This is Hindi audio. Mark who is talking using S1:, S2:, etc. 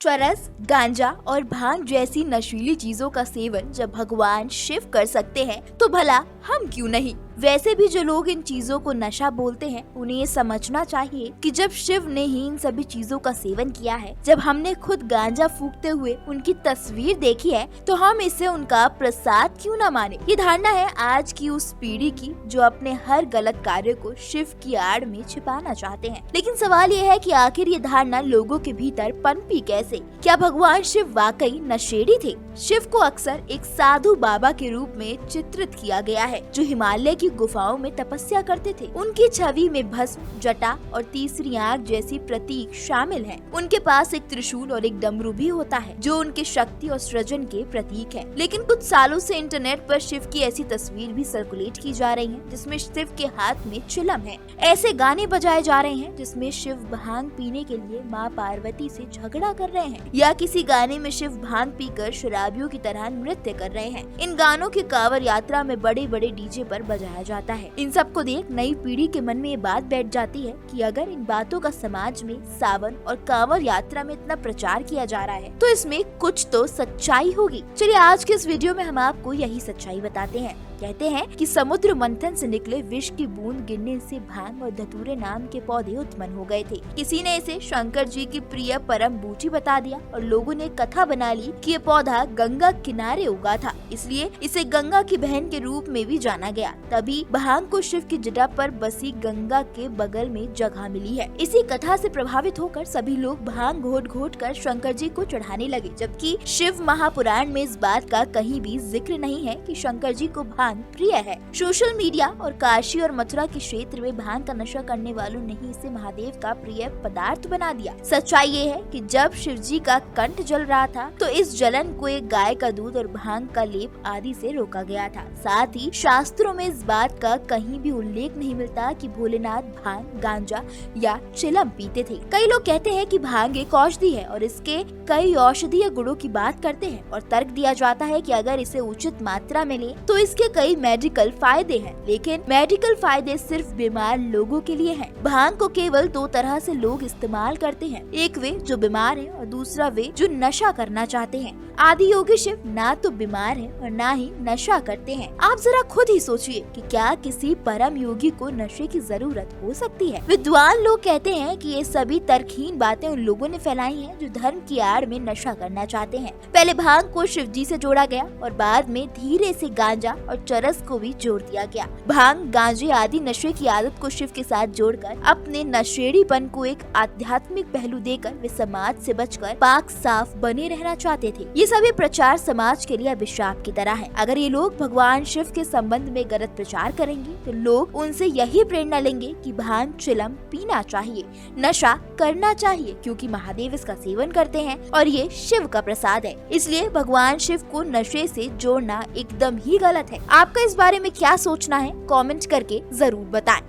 S1: चरस, गांजा और भांग जैसी नशीली चीजों का सेवन जब भगवान शिव कर सकते हैं तो भला हम क्यों नहीं। वैसे भी जो लोग इन चीजों को नशा बोलते हैं उन्हें ये समझना चाहिए कि जब शिव ने ही इन सभी चीजों का सेवन किया है, जब हमने खुद गांजा फूकते हुए उनकी तस्वीर देखी है, तो हम इसे उनका प्रसाद क्यों न माने। ये धारणा है आज की उस पीढ़ी की जो अपने हर गलत कार्य को शिव की आड़ में छिपाना चाहते हैं। लेकिन सवाल ये है कि आखिर ये धारणा लोगों के भीतर पनपी कैसे? क्या भगवान शिव वाकई नशेड़ी थे? शिव को अक्सर एक साधु बाबा के रूप में चित्रित किया गया है जो हिमालय की गुफाओं में तपस्या करते थे। उनकी छवि में भस्म, जटा और तीसरी आंख जैसी प्रतीक शामिल हैं। उनके पास एक त्रिशूल और एक डमरू भी होता है जो उनके शक्ति और सृजन के प्रतीक है। लेकिन कुछ सालों से इंटरनेट पर शिव की ऐसी तस्वीर भी सर्कुलेट की जा रही है जिसमें शिव के हाथ में चिलम है। ऐसे गाने बजाए जा रहे हैं जिसमें शिव भांग पीने के लिए माँ पार्वती से झगड़ा कर रहे हैं, या किसी गाने में शिव भांग पीकर शराबियों की तरह नृत्य कर रहे हैं। इन गानों की कांवड़ यात्रा में बड़े बड़े डीजे पर बजाया जाता है। इन सब को देख नई पीढ़ी के मन में ये बात बैठ जाती है कि अगर इन बातों का समाज में सावन और कांवड़ यात्रा में इतना प्रचार किया जा रहा है तो इसमें कुछ तो सच्चाई होगी। चलिए आज के इस वीडियो में हम आपको यही सच्चाई बताते हैं। कहते हैं कि समुद्र मंथन से निकले विष की बूंद गिरने से भांग और धतूरे नाम के पौधे उत्पन्न हो गए थे। किसी ने इसे शंकर जी की प्रिय परम बूटी बता दिया और लोगों ने कथा बना ली कि ये पौधा गंगा किनारे उगा था, इसलिए इसे गंगा की बहन के रूप में भी जाना गया। तभी भांग को शिव की जटा पर बसी गंगा के बगल में जगह मिली है। इसी कथा से प्रभावित होकर सभी लोग भांग घोट घोट कर शंकर जी को चढ़ाने लगे, जबकि शिव महापुराण में इस बात का कहीं भी जिक्र नहीं है कि शंकर जी को भांग प्रिय है। सोशल मीडिया और काशी और मथुरा के क्षेत्र में भांग का नशा करने वालों ने ही इसे महादेव का प्रिय पदार्थ बना दिया। सच्चाई ये है कि जब शिव जी का कंठ जल रहा था तो इस जलन को एक गाय का दूध और भांग का लेप आदि से रोका गया था। साथ ही शास्त्रों में इस बात का कहीं भी उल्लेख नहीं मिलता कि भोलेनाथ भांग, गांजा या चिलम पीते थे। कई लोग कहते हैं कि भांग एक औषधि है और इसके कई औषधीय गुणों की बात करते हैं और तर्क दिया जाता है कि अगर इसे उचित मात्रा में ले तो इसके कई मेडिकल फायदे हैं। लेकिन मेडिकल फायदे सिर्फ बीमार लोगों के लिए हैं। भांग को केवल दो तरह से लोग इस्तेमाल करते हैं, एक वे जो बीमार है और दूसरा वे जो नशा करना चाहते हैं। आदि योगी शिव ना तो बीमार है और ना ही नशा करते हैं। आप जरा खुद ही सोचिए कि क्या किसी परम योगी को नशे की जरूरत हो सकती है? विद्वान लोग कहते हैं कि ये सभी तर्कहीन बातें उन लोगों ने फैलाई हैं जो धर्म की आड़ में नशा करना चाहते हैं। पहले भांग को शिव जी से जोड़ा गया और बाद में धीरे से गांजा और चरस को भी जोड़ दिया गया। भांग, गांजे आदि नशे की आदत को शिव के साथ जोड़कर अपने नशेड़ीपन को एक आध्यात्मिक पहलू देकर वे समाज से बचकर पाक साफ बने रहना चाहते थे। ये सभी प्रचार समाज के लिए अभिशाप की तरह है। अगर ये लोग भगवान शिव के संबंध में गलत प्रचार करेंगे तो लोग उनसे यही प्रेरणा लेंगे कि भांग, चिलम पीना चाहिए, नशा करना चाहिए, क्योंकि महादेव इसका सेवन करते हैं और ये शिव का प्रसाद है। इसलिए भगवान शिव को नशे से जोड़ना एकदम ही गलत है। आपका इस बारे में क्या सोचना है? कमेंट करके जरूर बताएं।